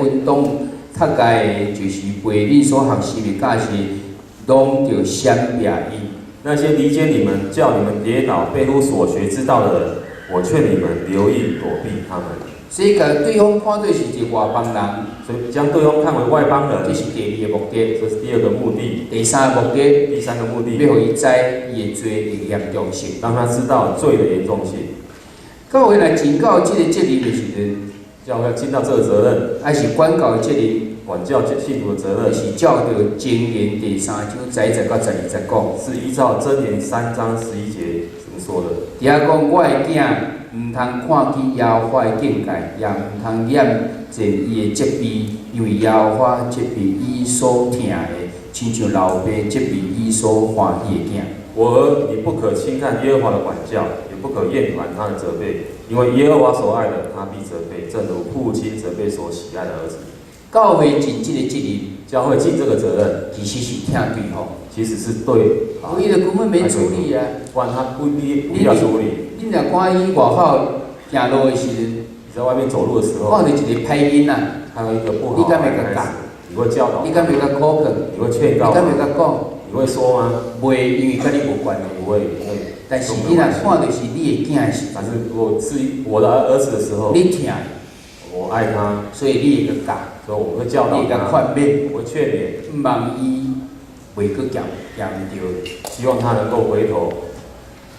运动较解就是背恁所学习的教示，拢着闪避伊。那些离间你们、叫你们跌倒、背乎所学之道的人，我劝你们留意躲避他们。所以，甲对方看做是一个外邦人，所以将对方看为外邦人，这是第二个目的。这是第二个目的。第三个目的，第三个目的，要互伊知伊的罪的严重性，让他知道罪的严重性。教会来尽到这个责任的时阵，教会要尽到这个责任，还是管教的责任，管教信徒的责任，是照着箴言第3章11到12节讲，是依照箴言3章11节怎么说的？底下讲，我的囝毋通看见耶和华的境界，也毋通厌倦伊的责备，因为耶和华责备伊所疼的，亲像老爸责备伊所欢喜的囝。我儿，你不可轻看耶和华的管教，也不可厌烦他的责备，因为耶和华所爱的，他必责备，正如父亲责备所喜爱的儿子。教会尽这个责任，教会尽这个责任，其实是听对方，其实是对，伊就根本免处理啊。不然他不必要处理。恁若看伊外口行路的时阵，你在外面走路的时候，看到一个歹囡仔，还有一个不好，你敢袂甲教？你会教导？你敢袂甲考劝？你会劝告？你敢袂甲讲？你会说吗？袂，因为甲你无关系。不会，但是你若看到是你的囝的时，但是如果是我的儿子的时候，你疼，我爱他，所以你会甲教，所以我会教导你会甲他，劝勉，我会劝勉，毋望伊袂搁嫌着。希望他能够回头。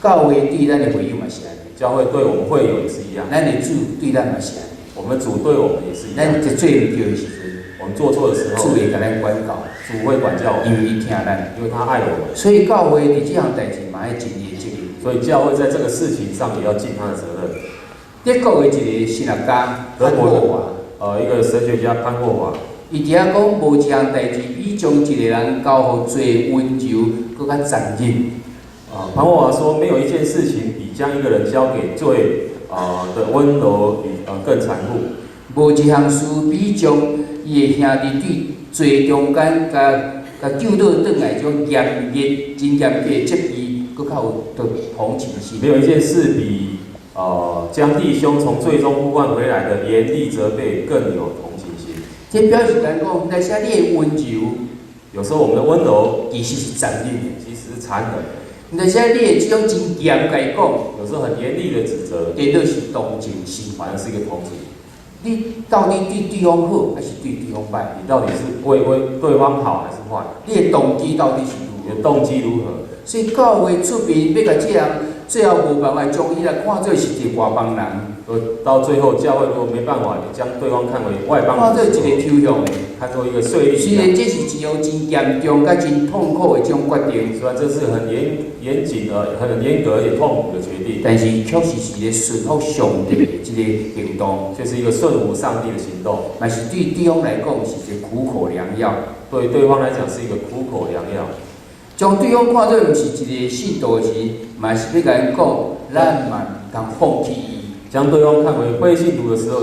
教会对咱的会友嘛是安尼，教会对我们会友也是一样，咱的主对咱嘛是安尼。我们主对我们也是一样。咱一做毋对的时阵，我们做错的时候，主会甲咱管教，主会管教我们，因为伊疼咱，因为他爱我们。所以教会伫这项代志嘛要尽伊的责任。所以教会在这个事情上也要尽他的责任。德国的一个神学家潘霍华，一个神学家潘霍华，伊伫遐讲无一项代志比将一个人交互最温柔，搁较残忍。潘霍华说，没有一件事情比将一个人交给罪的温柔更残酷。无一项事比将伊的兄弟对罪中间甲救倒转来种严厉、真严厉的责备，搁较有同情心。没有一件事比将弟兄从罪中呼唤回来的严厉责备更有同情心。这表示咱讲，那些你的温柔，有时候我们的温柔其实是残忍的，其实是残忍。那些你的这种真严甲伊讲，有时候很严厉的指责，对倒是同情心，反而是一个同情。你到底对对方好，还是对对方坏？你到底是为对方好还是坏？你的动机到底是如何？你的动机如何？所以教会出面要甲这人，最后无办法将伊来看做是一个外邦人。到最后，教会如果没办法将对方看为外邦人，看做一个抽象的，看作一个税率。虽然这是一项真严重、甲真痛苦的一种决定，虽然这是很严谨的、很严格也痛苦的决定，但是确实是一个顺服上帝的一个行动，却是一个顺服上帝的行动。但是对对方来讲是一个苦口良药，对对方来讲是一个苦口良药。将对方看作毋是一个信徒时，嘛是要甲因讲，咱嘛毋通放弃伊。将对方看为非信徒的时候，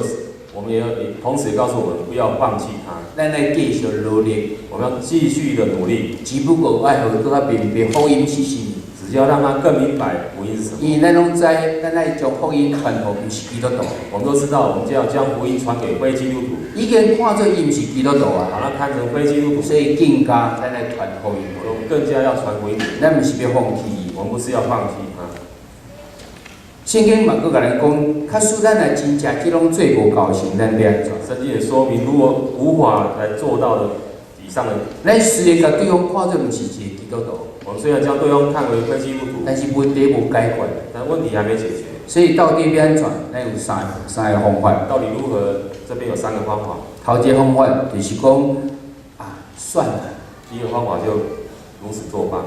我们也同时也告诉我们不要放弃他。咱来继续努力，我们要继续的努力。只不过爱互更较明白福音是什么，只要让他更明白福音是什么。因为咱拢知，咱爱将福音传互毋是基督徒。我们都知道，我们就要将福音传给非基督徒。已经看作伊毋是基督徒啊，把他看成非基督徒，所以更加咱来传福音。我们更加要传福音。咱毋是要放弃伊，我们不是要放弃他。圣经嘛，佫甲咱讲，假使咱来真正即种做无够成，咱要安怎？圣经也说明，如果无法来做到的以上的，咱虽然甲对方看作毋是一个基督徒，我们虽然将对方看为非基督徒，但是问题无解决，但问题还没解决。所以到底要安怎？咱有三个方法。到底如何？这边有3个方法。头一个方法就是讲算了。第一个方法就如此作罢。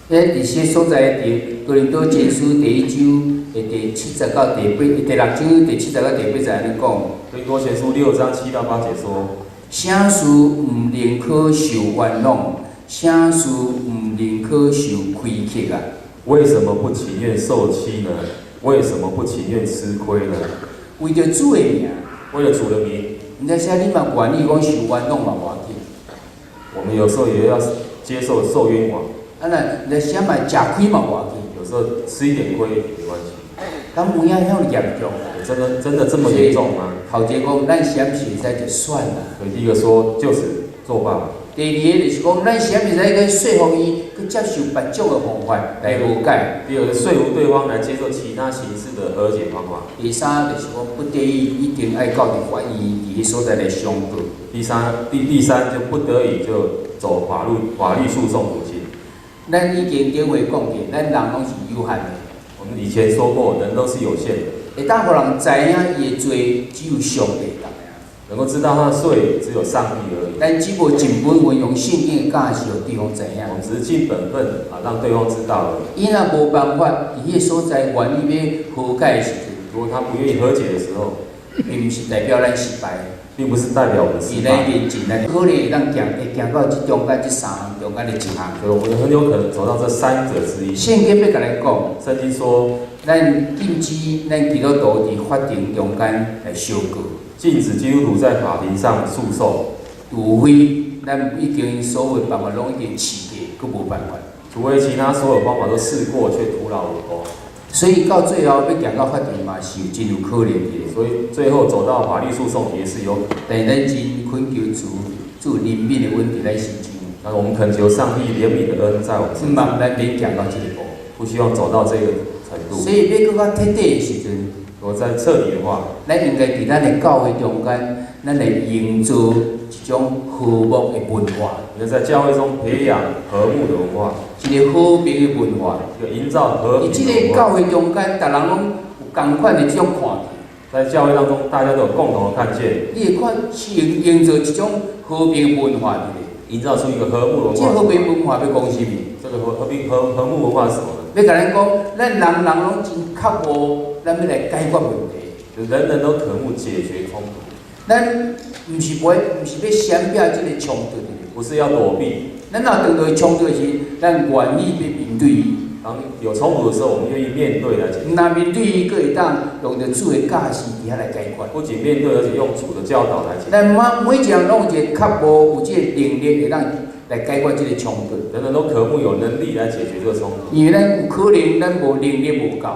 伫些所在伫哥林多前书第1章的第70到第6章第70到第8节安尼讲。哥林多前书6章7到8节说：啥事毋宁可受冤枉，啥事毋宁可受亏欠啊？为什么不情愿受欺呢？为什么不情愿吃亏呢？为着主的名，为了主的名，毋知啥你嘛愿意讲受冤枉嘛无要紧。我们有时候也要接受冤枉。那啥嘛食亏嘛无要紧。有时候吃一点亏也没关系。咱有影遐严重。有真的这么严重吗？头一个讲，咱是毋是会使就算啦？所以第一个说就此作罢。第二个就是讲，咱是毋是使去说服伊去接受别种的方法来和解？第二个说服对方来接受其他形式的和解方法。第三就是讲，不得已一定爱到伫法院伫迄所在来上告。第三就不得已就走法律诉讼途径。咱已经顶回讲过，咱人拢是有限的。我们以前说过，人都是有限的。会当互人知影伊的罪，只有上帝人。能够知道他的罪，只有上帝而已。但只无尽本分用圣经的教示，互对方知影。我们只是尽本分让对方知道而已。伊若无办法，伫迄个所在愿意要和解的时阵，如果他不愿意和解的时候，并不是代表咱失败，并不是代表我们失败。咱面前咱可能会行到这中间这三项中间的一项。所以我们很有可能走到这三者之一。圣经要甲咱讲，圣经说，咱禁止咱基督徒伫法庭中间来相告。禁止基督徒在法庭上诉讼，除非咱已经所有办法拢已经试过，佫无办法。除非其他所有方法都试过，却徒劳无功。所以到最后要行到法庭嘛，是真有可能的。所以最后走到法律诉讼也是有可能。但咱真恳求主怜悯的问题来成就。那我们恳求上帝怜悯的恩在我们身上，咱免行到这个步，不希望走到这个程度。所以要更加彻底的时阵，如果再彻底的话，咱应该伫咱的教会中间，咱来营造一种和睦的文化。要在教会中培养和睦的文化，一个和平的文化，一个营造和平的文化。伫这个教会中间，大人拢有同款的这种看法。在教会当中，大家都有共同的看见。你会看营造一种和平文化的，营造出一个和睦文化。这和平文化要讲什么？这个和睦文化是什么呢？要甲咱讲，咱人拢真刻薄，咱要来解决问题。就人人都渴慕解决冲突。咱毋是要闪避这个冲突的，不是要躲避。咱若遇到冲突时，咱愿意去面对伊。当有冲突的时候，我们愿意面对来解决。那面对伊，佫会当用着主的教示伫遐来解决。不仅面对，而且用主的教导来解决。咱每一个人拢有一个刻薄，有这个能力会当来解决这个冲突。人人都渴慕有能力来解决这个冲突。因为咱有可能咱无能力无够，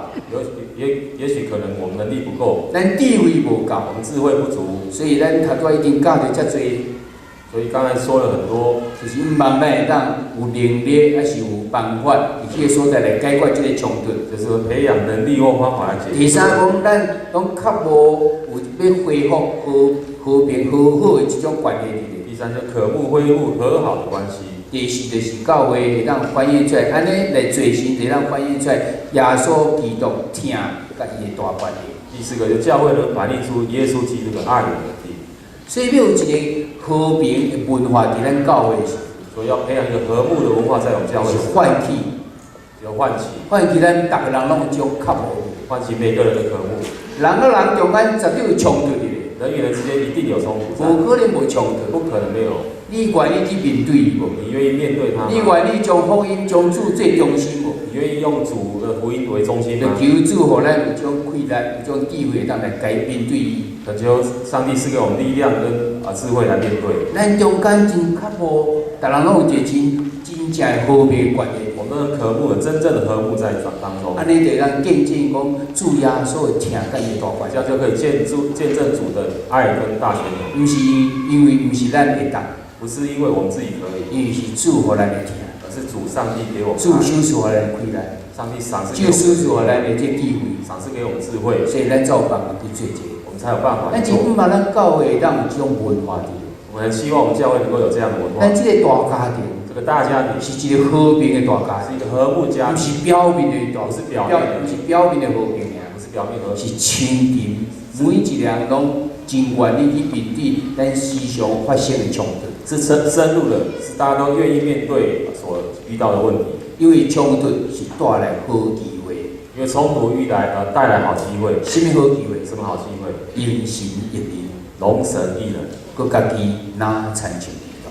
也许可能我们能力不够，咱智慧无够，我们智慧不足，所以咱头拄已经教着遮多。所以刚才说了很多，就是毋茫咱会当有能力，还是有办法，伫迄个所在来解决这个冲突。就是培养能力或方法来解决。第三讲，咱拢较无有要恢复和平和好的这种关系伫。第三就渴慕恢复和好的关系。第四就是教会会当反映出来，安尼来做神会当反映出来耶稣基督疼甲伊的大关系。第四个就教会能反映出耶稣基督的爱与能力。所以要有一个和平的文化伫咱教会时，所以要培养一个和睦的文化在我们教会。是唤起，要唤起咱逐个人拢有这种刻薄，唤起每个人的渴慕。人跟人中间绝对有冲突的。人与人之间一定有冲突，无可能无冲突，不可能没有。你愿意去面对伊无？你愿意面对他吗？你愿意将福音将主最中心无？你愿意用主的福音为中心吗？求主互咱有种气力，有种智慧，当来面对伊。恳求上帝赐给我们力量跟智慧来面对。咱中间真刻薄，逐人拢有一个真正的和平关系。我们的渴慕，真正的和睦在当中。安尼就让见证讲主耶稣的疼甲伊大关系，这样就可以见证主的爱跟大权能。毋是因为毋是咱会当，不是因为我们自己可以，因为是主互咱的疼，而是主上帝给我们爱。主赏赐互咱的气力，上帝赏赐主赏赐互咱的这智慧，赏赐给我们智慧，所以咱才有办法去做这个。我们才有办法。咱真毋捌咱教会会当有这种文化的。我们很希望我们教会能够有这样的文化。咱这个大家庭，这个大家庭是一个和平的大家庭，是一个和睦家庭，不是表面的大，不是表面的，不是表面的和平尔，不是表面和平，是亲近，每一个人拢真愿意去面对咱时常发生的冲突。是深入的，是大家都愿意面对所遇到的问题。因为冲突是带来好机会，因为冲突带来好机会。什么好机会？什么好机会？因神一人，容神一人，佮家己拿参像基督，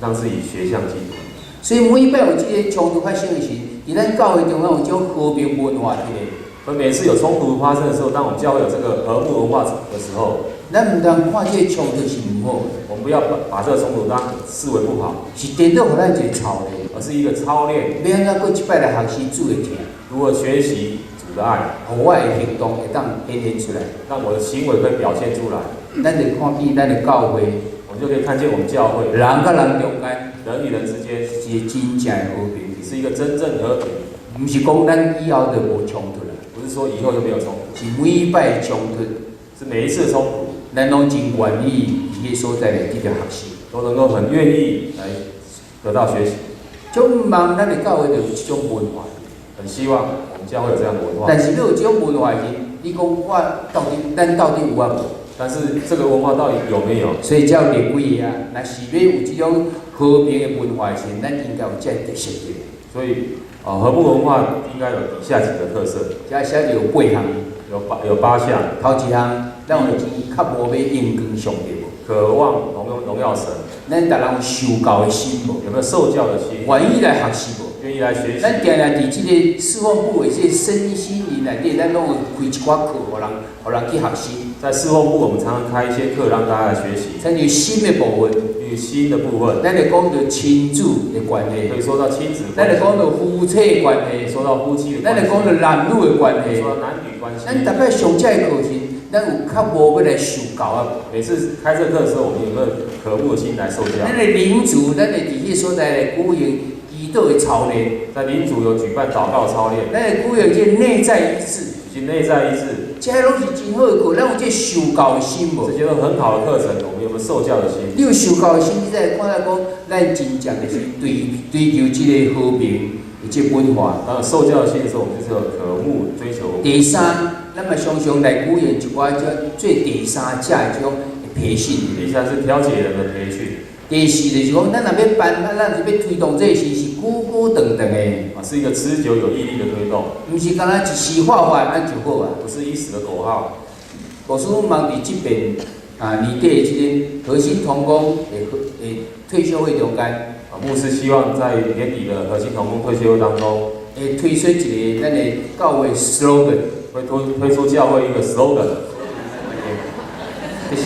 让自己学像基督。所以每摆有这个冲突发生的时，伫咱教会中有这种和平文化伫咧。而每次有冲突发生的时候，当我们教会有这个和睦文化的时候，咱毋通看这个冲突是毋好的，我们不要把这个冲突视为不好，是颠倒互咱一个操练，而是一个操练。要安怎过一摆来学习主的疼。如何学习主的爱，互我的行动会当显现出来。让我的行为可以表现出来。咱就看见咱的教会，我们就可以看见我们教会人甲人中间人与人之间是一个真正的和平，是一个真正和平，毋是讲咱以后就无冲突啦，不是说以后就没有冲突，是每摆冲突，是每一次的冲突咱拢真愿意伫迄所在来得到学习，都能够很愿意来得到学习。就毋望咱的教会就有即种文化。很希望我们教会有这样的文化。但是你有这种文化时，你讲我咱到底有啊无？但是这个文化到底有没有？所以才有列几个啊。若是要有这种和平的文化时，咱应该有这个特色的。所以和睦文化应该有以下几个特色。这写有8项，有8项。头一项，咱有钱较无要应光上帝无？渴望荣耀神。咱逐人有受教的心无？有没有受教的心？愿意来学习无？愿意来学习。咱定定伫即个释放部的这身心灵内底，咱拢有开一寡课，互人去学习。在事后部，我们常常开一些课让大家来学习。咱有新的部分，有新的部分，咱就讲到亲子的关系，可以说到亲子咱关系，就讲到夫妻的关系，说到夫妻的咱关系，就讲到男女的关系。说到男女关系。咱大概上这个课程，咱有较无要来受教啊。每次开这课的时候，我们有没有渴慕的心来受教？咱的领主，咱的伫迄所在来鼓行祈祷的操练，在领主有举办祷告操练，咱的鼓行这内在一致，以及内在一致，这拢是真好的课。咱有这受教的心无？这些都很好的课程，我们有没有受教的心？你有受教的心，你才会看到讲，咱真正就是追求这个和平的这文化。当受教的心的时候，我们就是有渴慕追求。第三，咱嘛常常来鼓行一寡做第三者的这种培训。第三是调解人的培训。第四就是讲，咱若要办，咱是要推动这个事是久久长长的，是一个持久有毅力的推动，毋是干那一时发发就好啊。不是一时的口号。牧师望伫即边年底的即个核心同工的退休会中间，牧师希望在年底的核心同工退休会当中，会推出一个咱的教会 slogan， 会推出教会一个 slogan， 就是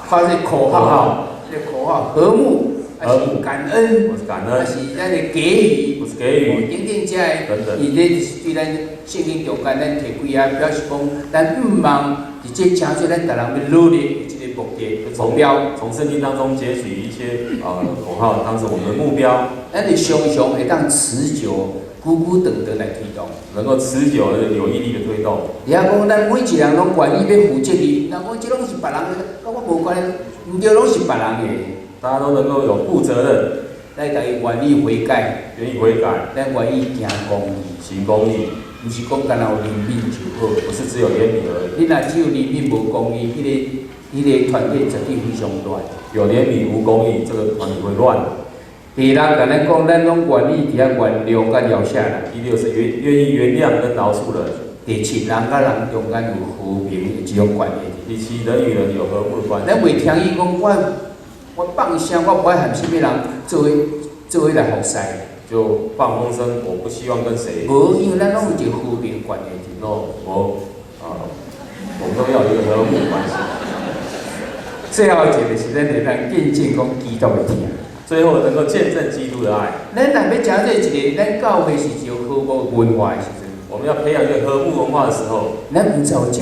发这口号。这个口号和睦，还是感恩，我是感恩，还是咱的给予，我是给予，等等这些，等等，伊咧就是对咱圣经中间咱提几啊，表示讲，咱毋望伫这正做咱逐人要努力的这个目标，从圣经当中截取一些口号，当成我们的目标，咱就常常会当持久、久久长长来推动，能够持久的有毅力的推动。你啊讲，咱每一个人拢愿意要负责任，人讲这拢是别人的，跟我无关系。毋对，拢是别人的，大家都能够有负责任，咱家己愿意悔改，愿意悔改，咱愿意行公义，行公义，毋是讲干那有怜悯就好，不是只有怜悯而已。你若只有怜悯无公义，迄个团体绝对非常乱。有怜悯无公义，这个团体会乱的。第六，甲咱讲，咱拢愿意伫遐原谅甲饶下人。第六是愿意原谅跟饶恕人。第七，人甲人中间有和平的这种关系。第七，人与人有和睦的关系。咱袂听伊讲，我放声，我不爱和什么人做伙来服侍，就放风声，我不希望跟谁。无，因为咱拢有一个和平关系。我们都要有一个和睦关系。最后一个是咱会当见证讲基督的听。最后能够见证基督的爱。咱若要讲做一个，咱教会是一个和睦文化的时阵，我们要培养一个和睦文化的时候，咱毋知有这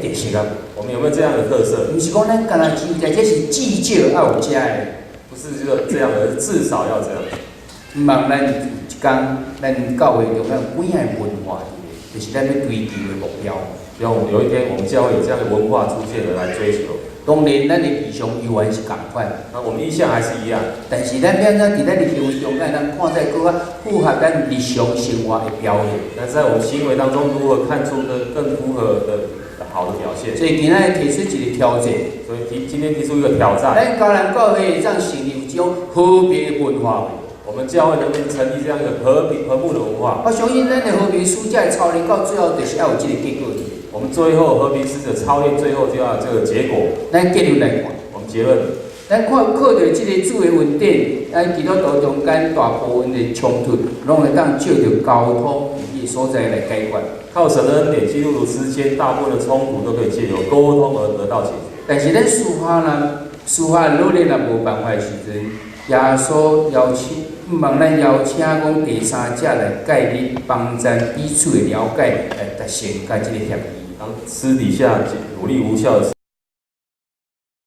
特色啊？我们有没有这样的特色？毋是讲咱干那只在，这是至少要有这的。不是这样的，至少要这样。毋望咱有一天，咱教会中有几样文化，就是咱要追求的目标。希望有一天我们教会有这样的文化出现了来追求。当然，咱的意向永远是共款。那我们意向还是一样，但是咱要怎伫咱的行为中间，咱看在更加符合咱日常生活的表现。但是在我们行为当中，如何看出更符合的好的表现？所以今仔提出一个挑战。所以今天提出一个挑战。咱教人教会让成立有这种和平的文化。我们教会能不能成立这样一个和睦的文化？我相信咱的和平使者的操练到最后就是要有这个结果。我们最后和平使者操练，最后就要这个结果。咱结论来看，我们结论，咱靠着这个主的恩典，咱基督徒中间大部分的冲突，拢会当借着交通伊所在来解决。靠神的恩典，基督徒之间大部分的冲突都可以借由沟通而得到解决。但是咱司法努力若无办法的时阵，耶稣邀请，毋望咱邀请讲第三者来介入帮咱彼此的了解，来达成甲即个协议。当私底下努力无效的时